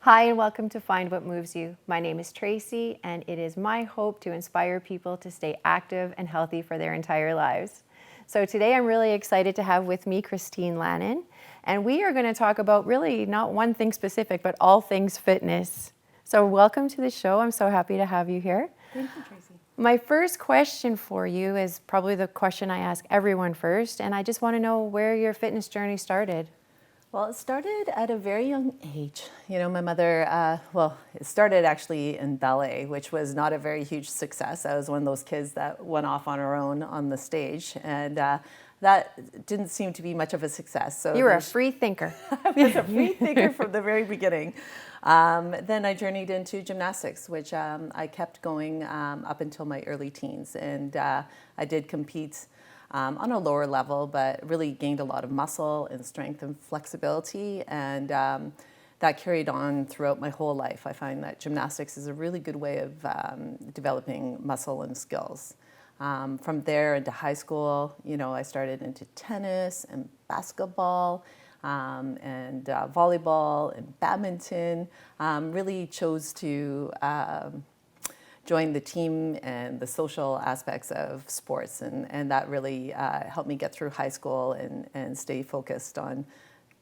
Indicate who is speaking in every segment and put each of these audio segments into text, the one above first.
Speaker 1: Hi, and welcome to Find What Moves You. My name is Tracy, and it is my hope to inspire people to stay active and healthy for their entire lives. So today I'm really excited to have with me Christine Lannon, and we are going to talk about really not one thing specific, but all things fitness. So welcome to the show. I'm so happy to have you here.
Speaker 2: Thank you, Tracy.
Speaker 1: My first question for you is probably the question I ask everyone first, and I just want to know where your fitness journey started.
Speaker 2: Well, it started at a very young age. My mother, it started actually in ballet, which was not a very huge success. I was one of those kids that went off on her own on the stage, and that didn't seem to be much of a success. So
Speaker 1: you were a free thinker.
Speaker 2: I was a free thinker from the very beginning. Then I journeyed into gymnastics, which I kept going up until my early teens, and I did compete on a lower level, but really gained a lot of muscle and strength and flexibility, and that carried on throughout my whole life. I find that gymnastics is a really good way of developing muscle and skills. From there into high school, I started into tennis and basketball and volleyball and badminton. Really chose to join the team and the social aspects of sports, and that really helped me get through high school and stay focused on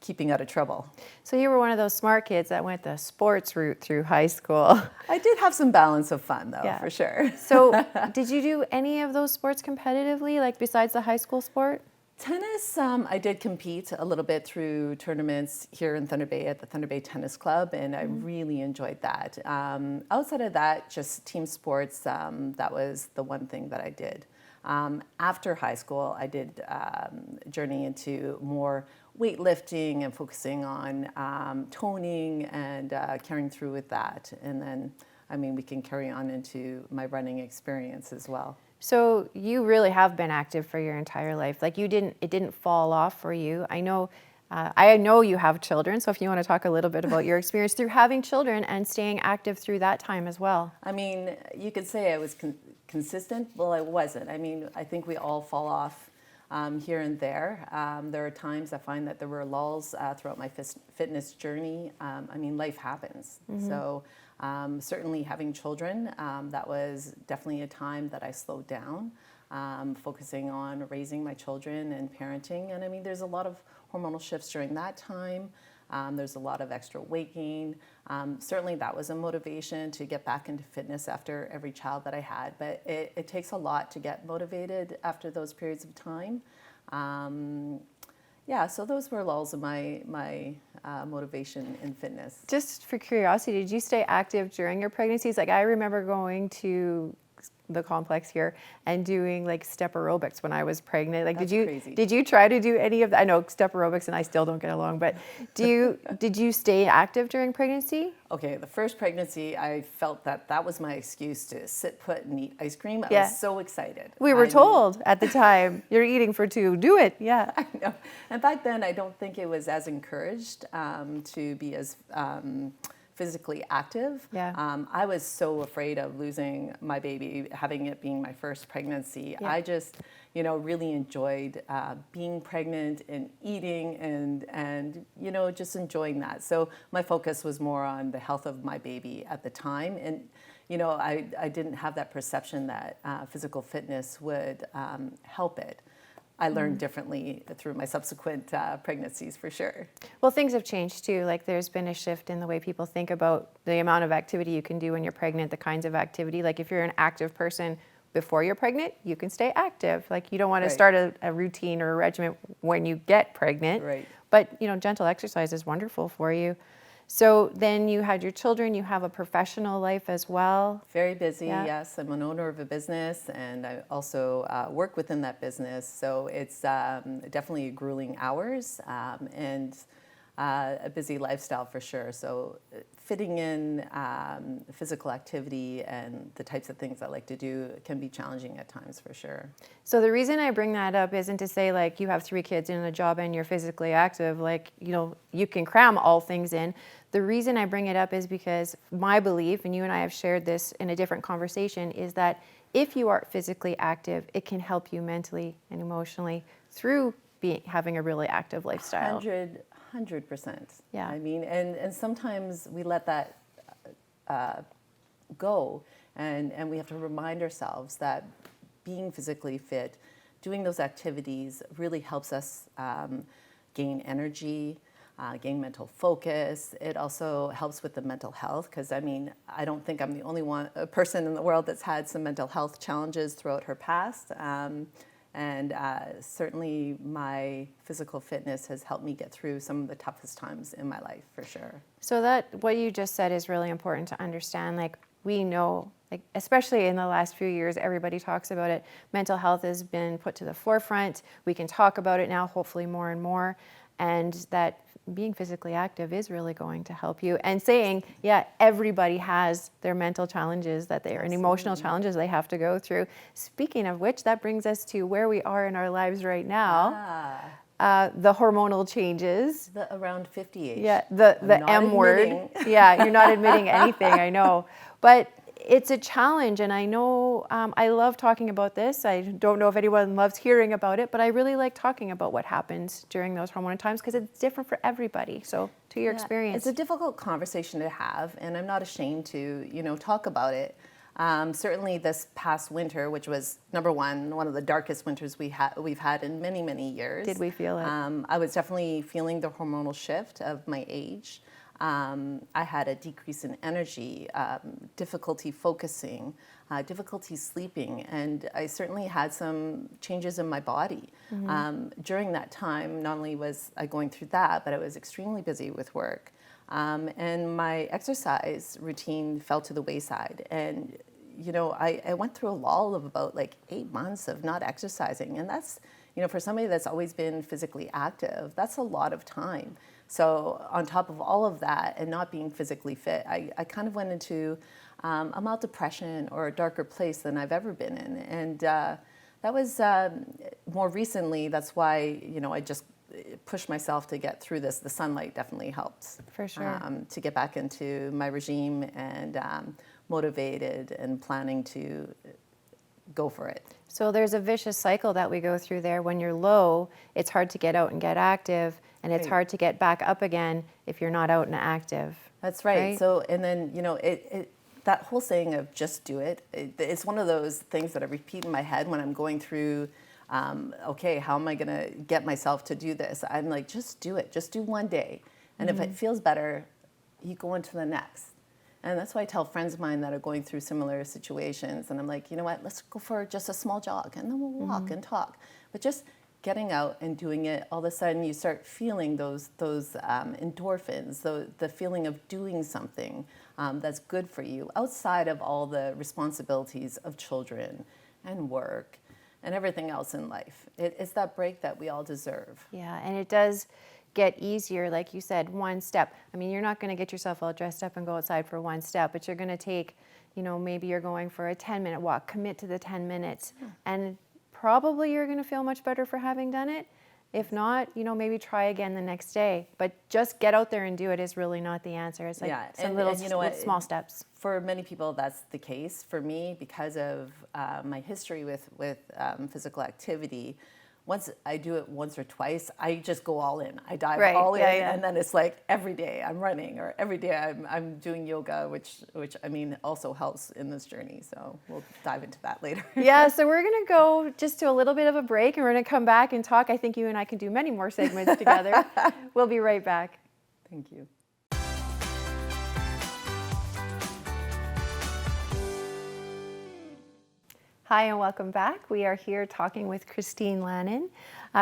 Speaker 2: keeping out of trouble.
Speaker 1: So you were one of those smart kids that went the sports route through high school.
Speaker 2: I did have some balance of fun though, for sure.
Speaker 1: So did you do any of those sports competitively, like besides the high school sport?
Speaker 2: Tennis, I did compete a little bit through tournaments here in Thunder Bay at the Thunder Bay Tennis Club, and I really enjoyed that. Outside of that, just team sports, that was the one thing that I did. After high school, I did journey into more weightlifting and focusing on toning and carrying through with that. And then, we can carry on into my running experience as well.
Speaker 1: So you really have been active for your entire life. Like it didn't fall off for you. I know you have children, so if you want to talk a little bit about your experience through having children and staying active through that time as well.
Speaker 2: You could say I was consistent. Well, I wasn't. I think we all fall off here and there. There are times I find that there were lulls throughout my fitness journey. Life happens. So certainly having children, that was definitely a time that I slowed down, focusing on raising my children and parenting. And there's a lot of hormonal shifts during that time. There's a lot of extra weight gain. Certainly that was a motivation to get back into fitness after every child that I had. But it takes a lot to get motivated after those periods of time. So those were lulls of my motivation in fitness.
Speaker 1: Just for curiosity, did you stay active during your pregnancies? Like I remember going to the complex here and doing like step aerobics when I was pregnant. Like did you try to do any of that? I know step aerobics and I still don't get along, but did you stay active during pregnancy?
Speaker 2: Okay, the first pregnancy, I felt that was my excuse to sit put and eat ice cream. I was so excited.
Speaker 1: We were told at the time, you're eating for two, do it, yeah.
Speaker 2: I know. And back then, I don't think it was as encouraged to be as physically active.
Speaker 1: Yeah.
Speaker 2: I was so afraid of losing my baby, having it being my first pregnancy. Yeah. I just, really enjoyed being pregnant and eating and just enjoying that. So my focus was more on the health of my baby at the time. And, I didn't have that perception that physical fitness would help it. I learned differently through my subsequent pregnancies, for sure.
Speaker 1: Well, things have changed too. Like there's been a shift in the way people think about the amount of activity you can do when you're pregnant, the kinds of activity. Like if you're an active person before you're pregnant, you can stay active. Like you don't want to start a routine or a regimen when you get pregnant.
Speaker 2: Right.
Speaker 1: But, gentle exercise is wonderful for you. So then you had your children, you have a professional life as well.
Speaker 2: Very busy, yes. I'm an owner of a business, and I also work within that business. So it's definitely grueling hours and a busy lifestyle for sure. So fitting in physical activity and the types of things I like to do can be challenging at times for sure.
Speaker 1: So the reason I bring that up isn't to say like you have 3 kids and a job and you're physically active, like, you can cram all things in. The reason I bring it up is because my belief, and you and I have shared this in a different conversation, is that if you are physically active, it can help you mentally and emotionally through having a really active lifestyle.
Speaker 2: 100%.
Speaker 1: Yeah.
Speaker 2: I mean, and sometimes we let that go, and we have to remind ourselves that being physically fit, doing those activities really helps us gain energy, gain mental focus. It also helps with the mental health, because I mean, I don't think I'm the only person in the world that's had some mental health challenges throughout her past. And certainly my physical fitness has helped me get through some of the toughest times in my life, for sure.
Speaker 1: So that what you just said is really important to understand. Like, we know, like, especially in the last few years, everybody talks about it. Mental health has been put to the forefront. We can talk about it now, hopefully more and more. And that being physically active is really going to help you. And saying, yeah, everybody has their mental challenges and emotional challenges they have to go through. Speaking of which, that brings us to where we are in our lives right now. The hormonal changes.
Speaker 2: Around 50 age.
Speaker 1: Yeah, the M word. Yeah, you're not admitting anything, I know. But it's a challenge, and I know I love talking about this. I don't know if anyone loves hearing about it, but I really like talking about what happens during those hormonal times, because it's different for everybody. So to your experience.
Speaker 2: It's a difficult conversation to have, and I'm not ashamed to, talk about it. Certainly this past winter, which was one of the darkest winters we've had in many, many years.
Speaker 1: Did we feel it?
Speaker 2: I was definitely feeling the hormonal shift of my age. I had a decrease in energy, difficulty focusing, difficulty sleeping, and I certainly had some changes in my body. During that time, not only was I going through that, but I was extremely busy with work. And my exercise routine fell to the wayside. And, I went through a lull of about 8 months of not exercising. And that's, for somebody that's always been physically active, that's a lot of time. So on top of all of that and not being physically fit, I kind of went into a mild depression or a darker place than I've ever been in. And that was more recently, that's why, I just pushed myself to get through this. The sunlight definitely helped.
Speaker 1: For sure.
Speaker 2: To get back into my regime and motivated and planning to go for it.
Speaker 1: So there's a vicious cycle that we go through there. When you're low, it's hard to get out and get active, and it's hard to get back up again if you're not out and active.
Speaker 2: That's right. So, and then, that whole saying of just do it, it's one of those things that I repeat in my head when I'm going through, okay, how am I going to get myself to do this? I'm like, just do it. Just do one day. And if it feels better, you go into the next. And that's why I tell friends of mine that are going through similar situations. And I'm like, you know what, let's go for just a small jog, and then we'll walk and talk. But just getting out and doing it, all of a sudden you start feeling those endorphins, the feeling of doing something that's good for you outside of all the responsibilities of children and work and everything else in life. It's that break that we all deserve.
Speaker 1: Yeah, and it does get easier, like you said, one step. I mean, you're not going to get yourself all dressed up and go outside for one step, but you're going to take, maybe you're going for a 10-minute walk, commit to the 10 minutes, and probably you're going to feel much better for having done it. If not, maybe try again the next day. But just get out there and do it is really not the answer. It's like some little small steps.
Speaker 2: For many people, that's the case. For me, because of my history with physical activity, once I do it once or twice, I just go all in. I dive all in, and then it's like every day I'm running, or every day I'm doing yoga, which I mean also helps in this journey. So we'll dive into that later.
Speaker 1: Yeah, so we're gonna go just to a little bit of a break, and we're gonna come back and talk. I think you and I can do many more segments together. We'll be right back.
Speaker 2: Thank you.
Speaker 1: Hi and welcome back. We are here talking with Christine Lannon.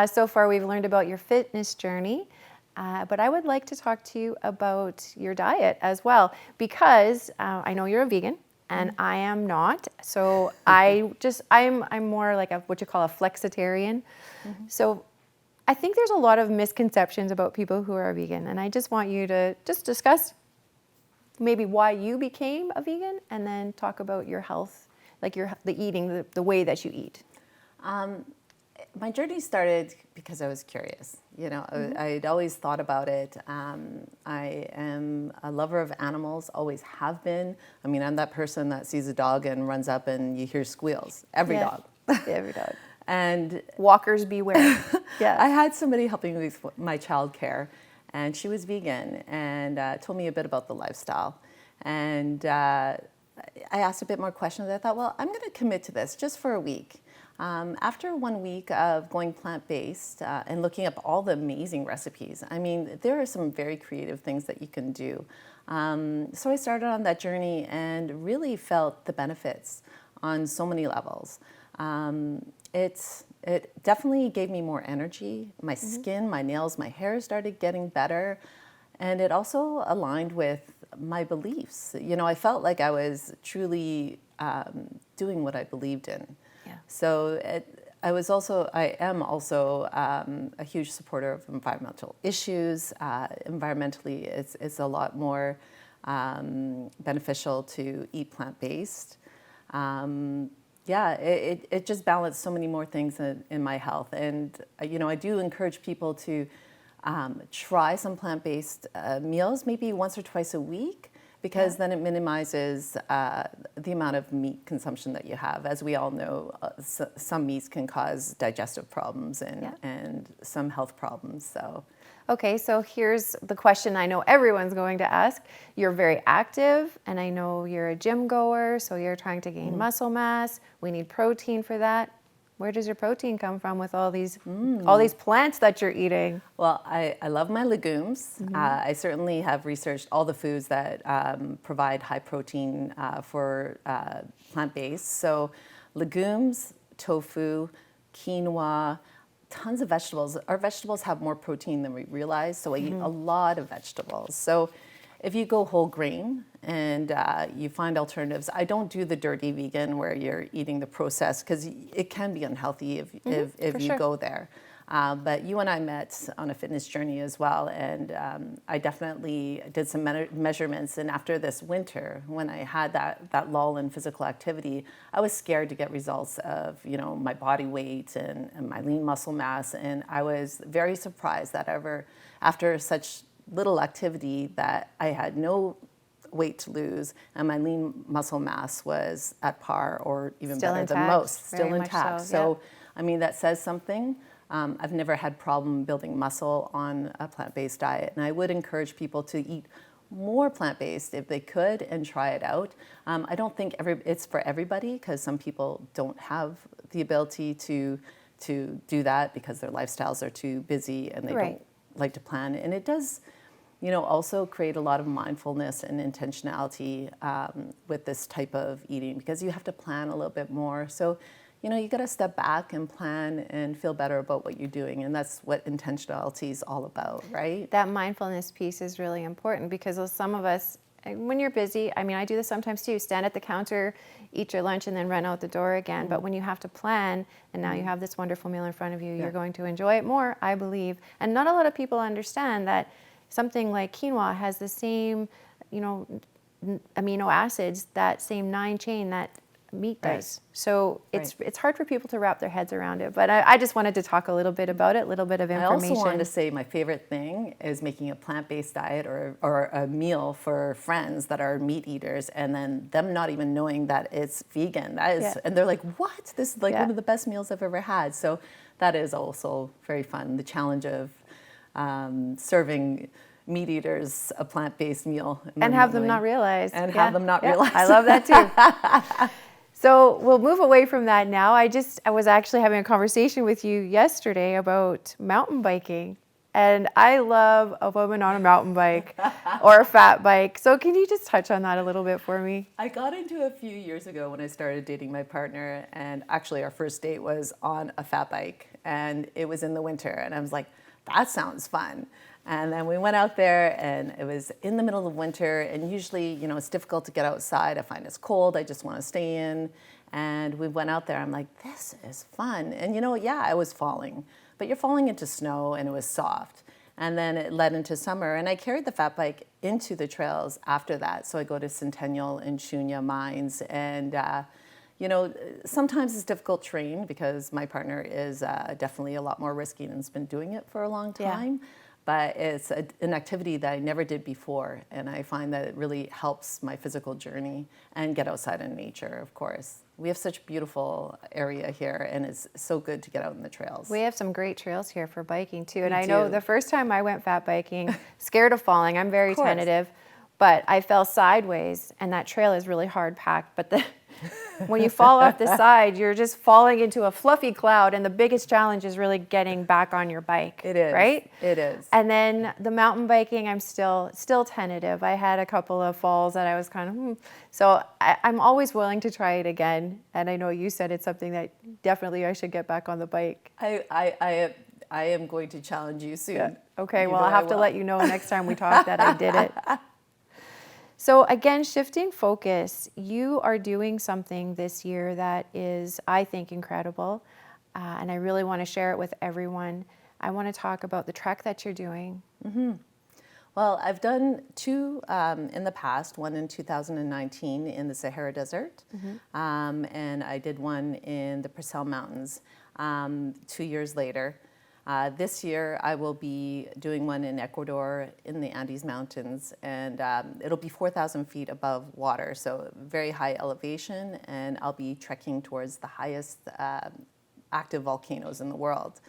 Speaker 1: So far we've learned about your fitness journey, but I would like to talk to you about your diet as well, because I know you're a vegan and I am not. So I'm more like what you call a flexitarian. So I think there's a lot of misconceptions about people who are vegan, and I just want you to just discuss maybe why you became a vegan, and then talk about your health. Like the eating, the way that you eat.
Speaker 2: My journey started because I was curious. I'd always thought about it. I am a lover of animals, always have been. I mean, I'm that person that sees a dog and runs up and you hear squeals. Every dog.
Speaker 1: Every dog.
Speaker 2: And
Speaker 1: walkers beware.
Speaker 2: I had somebody helping me with my childcare. and she was vegan and told me a bit about the lifestyle. And I asked a bit more questions. I thought, well, I'm going to commit to this just for a week. After 1 week of going plant-based and looking up all the amazing recipes, I mean, there are some very creative things that you can do. So I started on that journey and really felt the benefits on so many levels. It definitely gave me more energy. My skin, my nails, my hair started getting better. And it also aligned with my beliefs. You know, I felt like I was truly doing what I believed in.
Speaker 1: Yeah.
Speaker 2: So I am also a huge supporter of environmental issues. Environmentally, it's a lot more beneficial to eat plant-based. It just balanced so many more things in my health. And, you know, I do encourage people to try some plant-based meals, maybe once or twice a week, because then it minimizes the amount of meat consumption that you have. As we all know, some meats can cause digestive problems and some health problems. So.
Speaker 1: Okay, so here's the question I know everyone's going to ask. You're very active, and I know you're a gym goer, so you're trying to gain muscle mass. We need protein for that. Where does your protein come from with all these plants that you're eating?
Speaker 2: Well, I love my legumes. I certainly have researched all the foods that provide high protein for plant-based. So legumes, tofu, quinoa, tons of vegetables. Our vegetables have more protein than we realize, so I eat a lot of vegetables. So if you go whole grain and you find alternatives, I don't do the dirty vegan where you're eating the processed, because it can be unhealthy if you go there. But you and I met on a fitness journey as well, and I definitely did some measurements. And after this winter, when I had that lull in physical activity, I was scared to get results of, you know, my body weight and my lean muscle mass. And I was very surprised that after such little activity that I had no weight to lose, and my lean muscle mass was at par or even
Speaker 1: Still
Speaker 2: better
Speaker 1: intact,
Speaker 2: than most,
Speaker 1: very
Speaker 2: still
Speaker 1: much
Speaker 2: intact.
Speaker 1: so,
Speaker 2: I mean, that says something. I've never had problem building muscle on a plant-based diet, and I would encourage people to eat more plant-based if they could and try it out. I don't think it's for everybody, because some people don't have the ability to do that because their lifestyles are too busy and they don't like to plan. And it does, you know, also create a lot of mindfulness and intentionality with this type of eating, because you have to plan a little bit more. So, you know, you got to step back and plan and feel better about what you're doing. And that's what intentionality is all about, right?
Speaker 1: That mindfulness piece is really important, because some of us, when you're busy, I mean, I do this sometimes too, stand at the counter, eat your lunch, and then run out the door again. But when you have to plan, and now you have this wonderful meal in front of you, you're going to enjoy it more, I believe. And not a lot of people understand that something like quinoa has the same, you know, amino acids, that same 9 chain that meat does. So it's hard for people to wrap their heads around it. But I just wanted to talk a little bit about it, a little bit of information.
Speaker 2: I also wanted to say my favorite thing is making a plant-based diet or a meal for friends that are meat eaters, and then them not even knowing that it's vegan. That is, and they're like, what? This is like one of the best meals I've ever had. So that is also very fun. The challenge of serving meat eaters a plant-based meal.
Speaker 1: And have them not realize.
Speaker 2: And have them not realize.
Speaker 1: I love that too. So we'll move away from that now. I was actually having a conversation with you yesterday about mountain biking. And I love a woman on a mountain bike or a fat bike. So can you just touch on that a little bit for me?
Speaker 2: I got into it a few years ago when I started dating my partner. And actually our first date was on a fat bike. And it was in the winter. And I was like, that sounds fun. And then we went out there, and it was in the middle of winter, and usually, you know, it's difficult to get outside. I find it's cold. I just want to stay in. And we went out there. I'm like, this is fun. And, you know, yeah, I was falling. But you're falling into snow, and it was soft. And then it led into summer. And I carried the fat bike into the trails after that. So I go to Centennial and Shunya mines. And, you know, sometimes it's difficult terrain, because my partner is definitely a lot more risky and has been doing it for a long time. Yeah. But it's an activity that I never did before, and I find that it really helps my physical journey and get outside in nature, of course. we have such beautiful area here, and it's so good to get out in the trails.
Speaker 1: We have some great trails here for biking too. And
Speaker 2: We
Speaker 1: I know
Speaker 2: do.
Speaker 1: the first time I went fat biking, scared of falling, I'm very
Speaker 2: Of course.
Speaker 1: tentative, but I fell sideways and that trail is really hard packed. But when you fall off the side, you're just falling into a fluffy cloud. And the biggest challenge is really getting back on your bike.
Speaker 2: It is.
Speaker 1: Right?
Speaker 2: It is.
Speaker 1: And then the mountain biking, I'm still tentative. I had a couple of falls that I was kind of, So I'm always willing to try it again. And I know you said it's something that definitely I should get back on the bike.
Speaker 2: I am going to challenge you soon.
Speaker 1: Yeah. Okay,
Speaker 2: You
Speaker 1: well,
Speaker 2: know
Speaker 1: I'll have
Speaker 2: I
Speaker 1: to
Speaker 2: will.
Speaker 1: let you know next time we talk that I did it. So again, shifting focus, you are doing something this year that is, I think, incredible. And I really want to share it with everyone. I want to talk about the trek that you're doing.
Speaker 2: Well, I've done two in the past, one in 2019 in the Sahara Desert, and I did one in the Purcell Mountains 2 years later. This year, I will be doing one in Ecuador in the Andes Mountains, and it'll be 4,000 feet above water, so very high elevation, and I'll be trekking towards the highest active volcanoes in the world.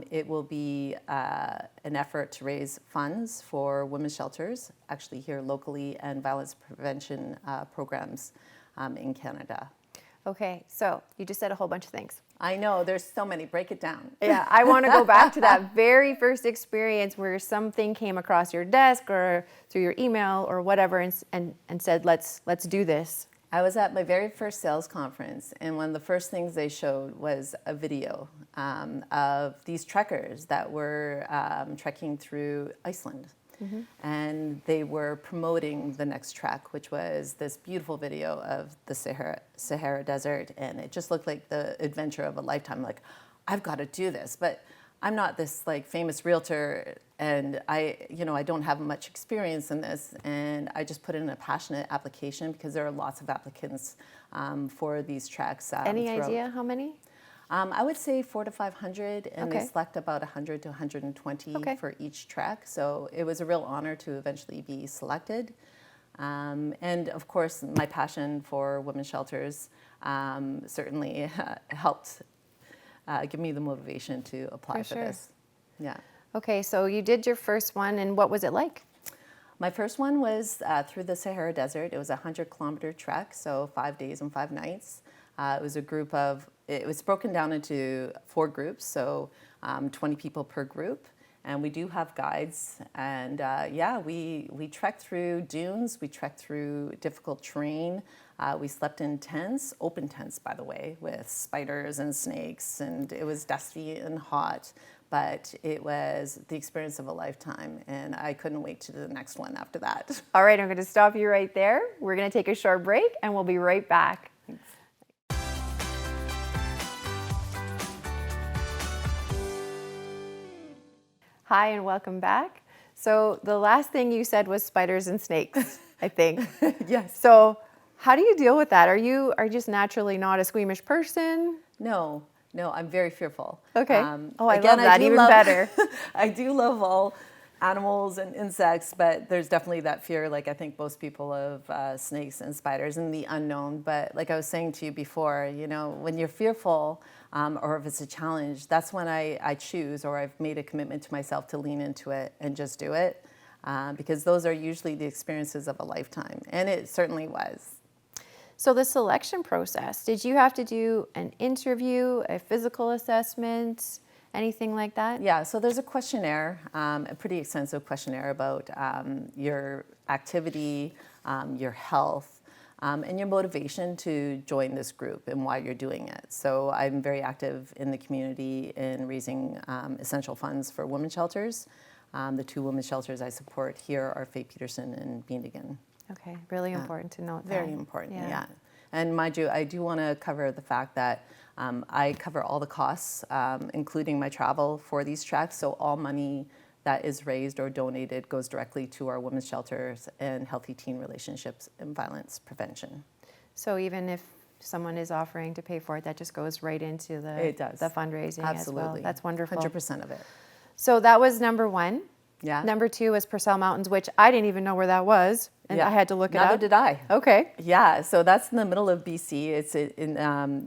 Speaker 2: It will be an effort to raise funds for women's shelters, actually here locally, and violence prevention programs in Canada.
Speaker 1: Okay, so you just said a whole bunch of things.
Speaker 2: I know, there's so many. Break it down.
Speaker 1: Yeah, I want to go back to that very first experience where something came across your desk or through your email or whatever and said, let's do this.
Speaker 2: I was at my very first sales conference, and one of the first things they showed was a video of these trekkers that were trekking through Iceland. And they were promoting the next trek, which was this beautiful video of the Sahara Desert, and it just looked like the adventure of a lifetime. Like, I've got to do this, but I'm not this like famous realtor, and I don't have much experience in this, and I just put in a passionate application because there are lots of applicants for these treks.
Speaker 1: Any
Speaker 2: throughout.
Speaker 1: idea how many?
Speaker 2: I would say 400 to 500, and
Speaker 1: Okay.
Speaker 2: they select about 100 to 120
Speaker 1: Okay.
Speaker 2: for each trek. So it was a real honor to eventually be selected. And of course, my passion for women's shelters certainly helped give me the motivation to apply for
Speaker 1: sure.
Speaker 2: this. Yeah.
Speaker 1: Okay, so you did your first one, and what was it like?
Speaker 2: My first one was through the Sahara Desert. It was a 100-kilometer trek, so 5 days and 5 nights. It was a group of, it was broken down into 4 groups, so 20 people per group. And we do have guides. And we trekked through dunes, we trekked through difficult terrain. We slept in tents, open tents, by the way, with spiders and snakes. And it was dusty and hot, but it was the experience of a lifetime. And I couldn't wait to do the next one after that.
Speaker 1: All right, I'm going to stop you right there. We're going to take a short break, and we'll be right back. Hi, and welcome back. So the last thing you said was spiders and snakes, I think.
Speaker 2: Yes.
Speaker 1: So how do you deal with that? Are you just naturally not a squeamish person?
Speaker 2: No, I'm very fearful.
Speaker 1: Okay. I love
Speaker 2: Again,
Speaker 1: that, even better.
Speaker 2: I do love all animals and insects, but there's definitely that fear, like I think most people, of snakes and spiders and the unknown. But like I was saying to you before, when you're fearful, or if it's a challenge, that's when I choose, or I've made a commitment to myself to lean into it and just do it, because those are usually the experiences of a lifetime, and it certainly was.
Speaker 1: So the selection process, did you have to do an interview, a physical assessment, anything like that?
Speaker 2: Yeah, so there's a questionnaire, a pretty extensive questionnaire about your activity, your health, and your motivation to join this group and why you're doing it. So I'm very active in the community in raising essential funds for women's shelters. The 2 women's shelters I support here are Faye Peterson and Beanigan.
Speaker 1: Okay, really important to note that.
Speaker 2: Very important, yeah. And mind you, I do want to cover the fact that I cover all the costs, including my travel for these treks. So all money that is raised or donated goes directly to our women's shelters and healthy teen relationships and violence prevention.
Speaker 1: So even if someone is offering to pay for it, that just goes right into the fundraising as well.
Speaker 2: Absolutely.
Speaker 1: That's wonderful.
Speaker 2: 100% of it.
Speaker 1: So that was number 1.
Speaker 2: Yeah.
Speaker 1: Number 2 was Purcell Mountains, which I didn't even know where that was. And I had to look it
Speaker 2: Neither
Speaker 1: up?
Speaker 2: did I.
Speaker 1: Okay.
Speaker 2: Yeah, so that's in the middle of BC. It's in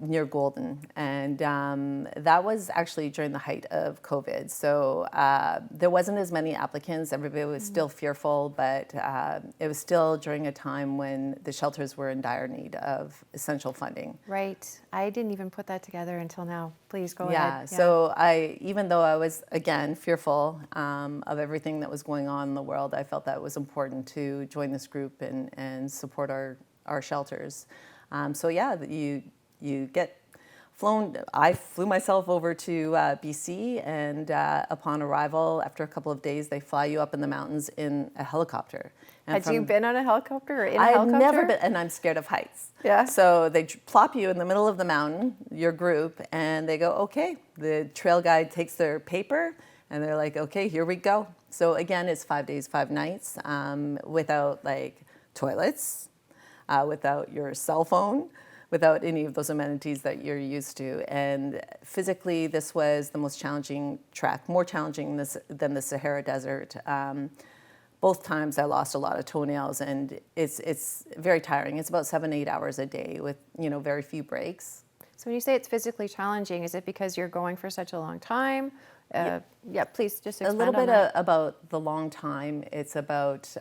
Speaker 2: near Golden, and that was actually during the height of COVID. So there wasn't as many applicants. Everybody was still fearful, but it was still during a time when the shelters were in dire need of essential funding.
Speaker 1: Right. I didn't even put that together until now. Please go
Speaker 2: Yeah.
Speaker 1: ahead.
Speaker 2: So even though I was again fearful of everything that was going on in the world, I felt that it was important to join this group and support our shelters. So yeah, you get flown. I flew myself over to BC, and upon arrival, after a couple of days, they fly you up in the mountains in a helicopter. And
Speaker 1: Had you been on a helicopter or in a
Speaker 2: I've
Speaker 1: helicopter?
Speaker 2: never been, and I'm scared of heights.
Speaker 1: Yeah.
Speaker 2: So they plop you in the middle of the mountain, your group, and they go, okay. The trail guide takes their paper, and they're like, okay, here we go. So again, it's 5 days, 5 nights, without like toilets, without your cell phone, without any of those amenities that you're used to. And physically, this was the most challenging trek, more challenging than the Sahara Desert. Both times I lost a lot of toenails, and it's very tiring. It's about 7-8 hours a day with very few breaks.
Speaker 1: So when you say it's physically challenging, is it because you're going for such a long time? Yeah, please just expand
Speaker 2: A little
Speaker 1: on
Speaker 2: bit
Speaker 1: that.
Speaker 2: about the long time. It's about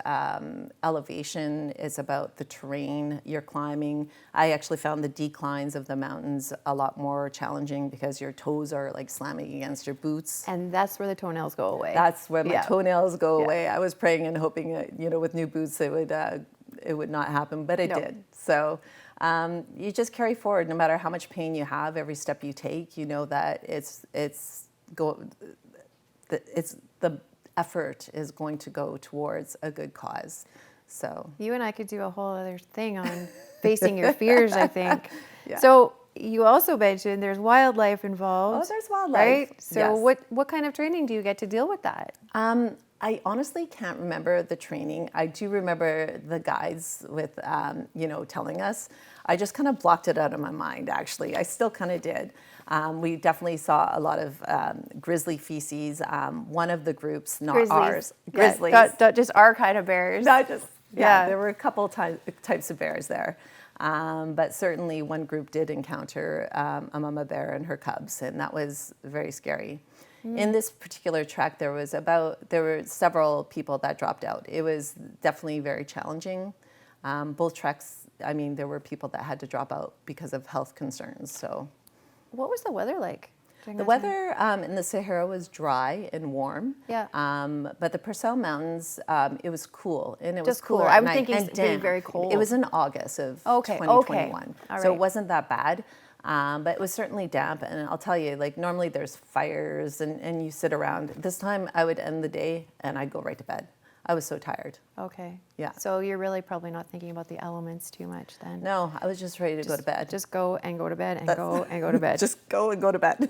Speaker 2: elevation. It's about the terrain you're climbing. I actually found the declines of the mountains a lot more challenging because your toes are like slamming against your boots.
Speaker 1: And that's where the toenails go away.
Speaker 2: That's where my
Speaker 1: Yeah.
Speaker 2: toenails go
Speaker 1: Yeah.
Speaker 2: away. I was praying and hoping, with new boots it would not happen, but it
Speaker 1: No.
Speaker 2: did. So you just carry forward, no matter how much pain you have. Every step you take, you know that the effort is going to go towards a good cause. So
Speaker 1: You and I could do a whole other thing on facing your fears, I think.
Speaker 2: Yeah.
Speaker 1: So you also mentioned there's wildlife involved.
Speaker 2: Oh, there's wildlife.
Speaker 1: Right? So
Speaker 2: Yes.
Speaker 1: what kind of training do you get to deal with that?
Speaker 2: I honestly can't remember the training. I do remember the guides with, telling us. I just kind of blocked it out of my mind, actually. I still kind of did. We definitely saw a lot of grizzly feces. One of the groups, not
Speaker 1: Grizzlies.
Speaker 2: ours.
Speaker 1: Yeah,
Speaker 2: Grizzlies.
Speaker 1: not just our kind of bears.
Speaker 2: Not just,
Speaker 1: Yeah.
Speaker 2: there were a couple types of bears there. But certainly one group did encounter a mama bear and her cubs, and that was very scary. In this particular trek, there were several people that dropped out. It was definitely very challenging. Both treks, there were people that had to drop out because of health concerns. So
Speaker 1: What was the weather like? during
Speaker 2: the
Speaker 1: that time?
Speaker 2: weather in the Sahara was dry and warm.
Speaker 1: Yeah.
Speaker 2: But the Purcell Mountains, it was cool, and it was
Speaker 1: Just cooler.
Speaker 2: cooler at
Speaker 1: I'm
Speaker 2: night
Speaker 1: thinking
Speaker 2: and
Speaker 1: it's very,
Speaker 2: damp.
Speaker 1: very cold.
Speaker 2: It was in August of
Speaker 1: Okay,
Speaker 2: 2021,
Speaker 1: all
Speaker 2: so
Speaker 1: right.
Speaker 2: it wasn't that bad. But it was certainly damp, and I'll tell you, like normally there's fires and you sit around. This time I would end the day and I'd go right to bed. I was so tired.
Speaker 1: Okay.
Speaker 2: Yeah.
Speaker 1: So you're really probably not thinking about the elements too much then.
Speaker 2: No, I was just ready to go to bed.
Speaker 1: Just go and go to bed and go and go to bed.
Speaker 2: Just go and go to bed.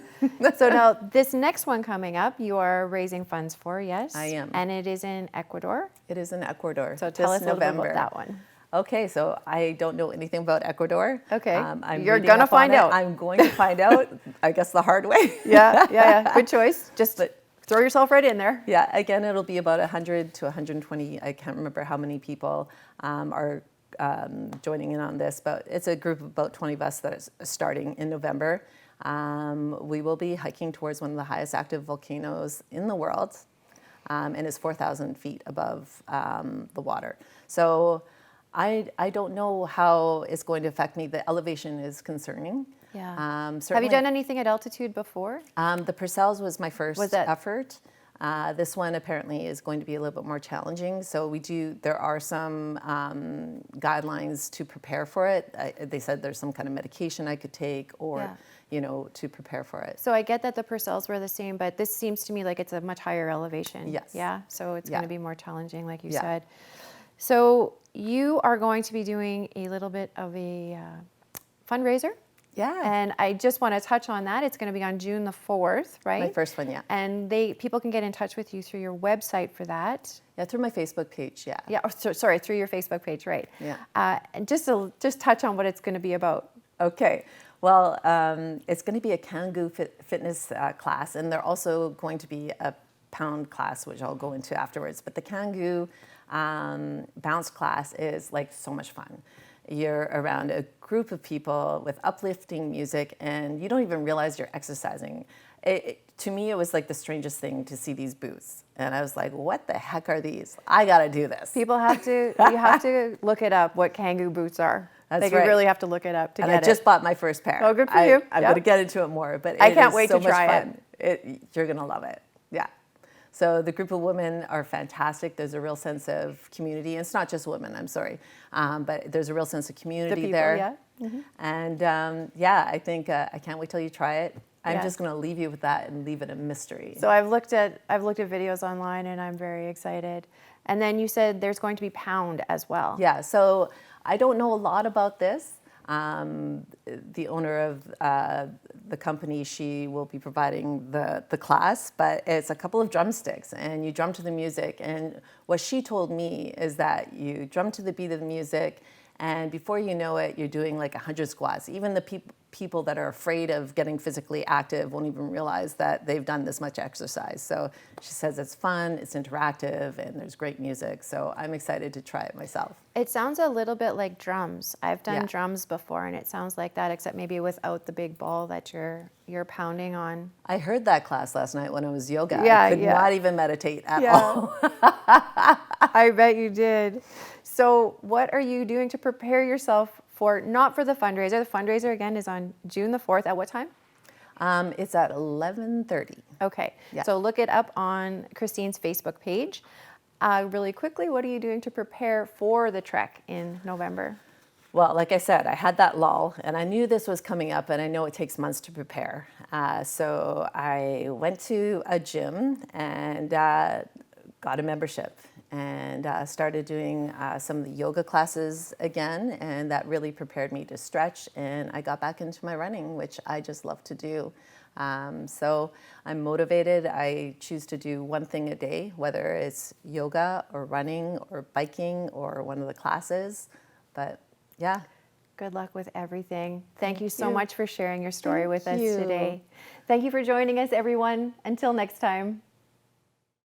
Speaker 1: So now this next one coming up, you are raising funds for, yes?
Speaker 2: I am.
Speaker 1: And it is in Ecuador.
Speaker 2: It is in Ecuador.
Speaker 1: So tell
Speaker 2: this
Speaker 1: us a little bit
Speaker 2: November.
Speaker 1: about that one.
Speaker 2: Okay, so I don't know anything about Ecuador.
Speaker 1: Okay.
Speaker 2: I'm
Speaker 1: You're
Speaker 2: reading
Speaker 1: gonna
Speaker 2: up on
Speaker 1: find
Speaker 2: it.
Speaker 1: out.
Speaker 2: I'm going to find out, I guess the hard way.
Speaker 1: Yeah. Good choice. Just
Speaker 2: But-
Speaker 1: throw yourself right in there.
Speaker 2: Yeah, again, it'll be about 100 to 120. I can't remember how many people are joining in on this, but it's a group of about 20 of us that is starting in November. We will be hiking towards one of the highest active volcanoes in the world, and it's 4,000 feet above the water. So I don't know how it's going to affect me. The elevation is concerning.
Speaker 1: Yeah. Have you
Speaker 2: Certainly-
Speaker 1: done anything at altitude before?
Speaker 2: The Purcells was my first
Speaker 1: Was that-
Speaker 2: effort. This one apparently is going to be a little bit more challenging. So there are some guidelines to prepare for it. They said there's some kind of medication I could take or, to prepare for it.
Speaker 1: So I get that the Purcells were the same, but this seems to me like it's a much higher elevation.
Speaker 2: Yes.
Speaker 1: Yeah. So it's
Speaker 2: Yeah.
Speaker 1: going to be more challenging, like you
Speaker 2: Yeah.
Speaker 1: said. So you are going to be doing a little bit of a fundraiser.
Speaker 2: Yeah.
Speaker 1: And I just want to touch on that. It's going to be on June the 4th, right?
Speaker 2: My first one, yeah.
Speaker 1: And people can get in touch with you through your website for that.
Speaker 2: Yeah, through my Facebook page, yeah.
Speaker 1: Yeah, sorry, through your Facebook page, right?
Speaker 2: Yeah.
Speaker 1: And just touch on what it's going to be about.
Speaker 2: Okay. Well, it's going to be a Kangoo fitness class, and they're also going to be a pound class, which I'll go into afterwards. But the Kangoo bounce class is like so much fun. You're around a group of people with uplifting music, and you don't even realize you're exercising. To me, it was like the strangest thing to see these boots. And I was like, what the heck are these? I got to do this.
Speaker 1: People have to, you have to look it up, what Kangoo boots are.
Speaker 2: That's
Speaker 1: like
Speaker 2: right.
Speaker 1: You really have to look it up to
Speaker 2: and
Speaker 1: get
Speaker 2: I just bought my first pair.
Speaker 1: Oh, good for you.
Speaker 2: I'm
Speaker 1: Yep.
Speaker 2: going to get into it more, but
Speaker 1: I
Speaker 2: it
Speaker 1: can't
Speaker 2: is
Speaker 1: wait
Speaker 2: so
Speaker 1: to
Speaker 2: much
Speaker 1: try
Speaker 2: fun. You're going to love it. Yeah. So the group of women are fantastic. There's a real sense of community. And it's not just women, I'm sorry. But there's a real sense of community
Speaker 1: people,
Speaker 2: there.
Speaker 1: yeah. Mm-hmm.
Speaker 2: And I think I can't wait till you try it. I'm
Speaker 1: Yeah.
Speaker 2: just going to leave you with that and leave it a mystery.
Speaker 1: So I've looked at videos online, and I'm very excited. And then you said there's going to be pound as well.
Speaker 2: Yeah, so I don't know a lot about this. The owner of the company, she will be providing the class, but it's a couple of drumsticks, and you drum to the music. And what she told me is that you drum to the beat of the music, and before you know it, you're doing like 100 squats. Even the people that are afraid of getting physically active won't even realize that they've done this much exercise. So she says it's fun, it's interactive, and there's great music. So I'm excited to try it myself.
Speaker 1: It sounds a little bit like drums. I've done
Speaker 2: Yeah.
Speaker 1: drums before, and it sounds like that, except maybe without the big ball that you're pounding on.
Speaker 2: I heard that class last night when I was yoga.
Speaker 1: Yeah,
Speaker 2: I could
Speaker 1: yeah.
Speaker 2: not even meditate at
Speaker 1: Yeah.
Speaker 2: all.
Speaker 1: I bet you did. So what are you doing to prepare yourself for, not for the fundraiser? The fundraiser, again, is on June the 4th. At what time?
Speaker 2: It's at 11:30.
Speaker 1: Okay.
Speaker 2: Yeah.
Speaker 1: So look it up on Christine's Facebook page. Really quickly, what are you doing to prepare for the trek in November?
Speaker 2: Well, like I said, I had that lull, and I knew this was coming up, and I know it takes months to prepare. So I went to a gym and got a membership and started doing some of the yoga classes again, and that really prepared me to stretch, and I got back into my running, which I just love to do. So I'm motivated. I choose to do one thing a day, whether it's yoga or running or biking or one of the classes, but yeah.
Speaker 1: Good luck with everything. Thank you so
Speaker 2: you.
Speaker 1: much for sharing your story with us
Speaker 2: you.
Speaker 1: today. Thank you for joining us, everyone. Until next time.